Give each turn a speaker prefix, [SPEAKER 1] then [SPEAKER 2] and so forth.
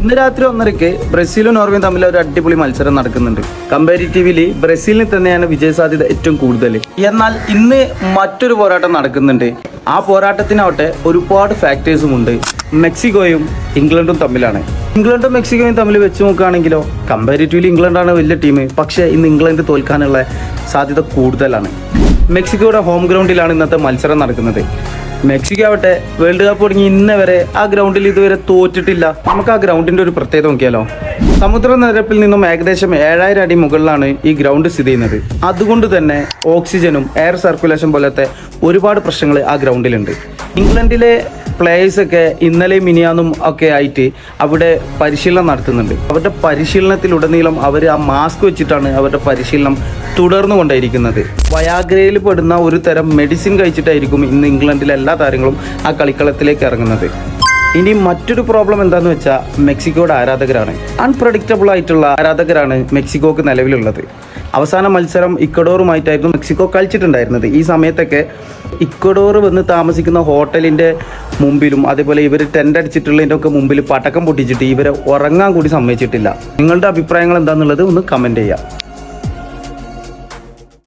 [SPEAKER 1] ഇന്ന് രാത്രി 1:30 ബ്രസീലും നോർവേയും തമ്മിൽ ഒരു അടിപൊളി മത്സരം നടക്കുന്നുണ്ട്. കമ്പാരിറ്റീവ്ലി ബ്രസീലിന് തന്നെയാണ് വിജയസാധ്യത ഏറ്റവും കൂടുതൽ. എന്നാൽ ഇന്ന് മറ്റൊരു പോരാട്ടം നടക്കുന്നുണ്ട്. ആ പോരാട്ടത്തിനാവട്ടെ ഒരുപാട് ഫാക്ടേഴ്സും ഉണ്ട്. മെക്സിക്കോയും ഇംഗ്ലണ്ടും തമ്മിലാണ്. ഇംഗ്ലണ്ടും മെക്സിക്കോയും തമ്മിൽ വെച്ച് നോക്കുകയാണെങ്കിലോ കമ്പാരിറ്റീവ്ലി ഇംഗ്ലണ്ടാണ് വലിയ ടീം. പക്ഷേ ഇന്ന് ഇംഗ്ലണ്ട് തോൽക്കാനുള്ള സാധ്യത കൂടുതലാണ്. മെക്സിക്കോയുടെ ഹോം ഗ്രൗണ്ടിലാണ് ഇന്നത്തെ മത്സരം നടക്കുന്നത്. മെക്സിക്കോ ആവട്ടെ വേൾഡ് കപ്പ് തുടങ്ങി ഇന്ന് വരെ ആ ഗ്രൗണ്ടിൽ ഇതുവരെ തോറ്റിട്ടില്ല. നമുക്ക് ആ ഗ്രൗണ്ടിൻ്റെ ഒരു പ്രത്യേകത നോക്കിയാലോ. സമുദ്രനിരപ്പിൽ നിന്നും ഏകദേശം 7000 അടി മുകളിലാണ് ഈ ഗ്രൗണ്ട് സ്ഥിതി ചെയ്യുന്നത്. അതുകൊണ്ട് തന്നെ ഓക്സിജനും എയർ സർക്കുലേഷൻ പോലത്തെ ഒരുപാട് പ്രശ്നങ്ങൾ ആ ഗ്രൗണ്ടിലുണ്ട്. ഇംഗ്ലണ്ടിലെ പ്ലേയേഴ്സൊക്കെ ഇന്നലെയും മിനിയാന്നും ഒക്കെ ആയിട്ട് അവിടെ പരിശീലനം നടത്തുന്നുണ്ട്. അവരുടെ പരിശീലനത്തിലുടനീളം അവർ ആ മാസ്ക് വെച്ചിട്ടാണ് അവരുടെ പരിശീലനം തുടർന്നു കൊണ്ടേയിരിക്കുന്നത്. വയാഗ്രയിൽ പെടുന്ന ഒരു തരം മെഡിസിൻ കഴിച്ചിട്ടായിരിക്കും ഇന്ന് ഇംഗ്ലണ്ടിലെ എല്ലാ താരങ്ങളും ആ കളിക്കളത്തിലേക്ക് ഇറങ്ങുന്നത്. ഇനി മറ്റൊരു പ്രോബ്ലം എന്താണെന്ന് വെച്ചാൽ മെക്സിക്കോയുടെ ആരാധകരാണ്. അൺപ്രഡിക്റ്റബിൾ ആയിട്ടുള്ള ആരാധകരാണ് മെക്സിക്കോക്ക് നിലവിലുള്ളത്. അവസാന മത്സരം ഇക്വഡോറുമായിട്ടായിരുന്നു മെക്സിക്കോ കളിച്ചിട്ടുണ്ടായിരുന്നത്. ഈ സമയത്തൊക്കെ ഇക്വഡോർ വന്ന് താമസിക്കുന്ന ഹോട്ടലിൻ്റെ മുമ്പിലും അതേപോലെ ഇവർ ടെൻ്റ് അടിച്ചിട്ടുള്ളതിൻ്റെ ഒക്കെ മുമ്പിൽ പടക്കം പൊട്ടിച്ചിട്ട് ഇവരെ ഉറങ്ങാൻ കൂടി സമ്മതിച്ചിട്ടില്ല. നിങ്ങളുടെ അഭിപ്രായങ്ങൾ എന്താണെന്നുള്ളത് ഒന്ന് കമൻറ്റ് ചെയ്യുക.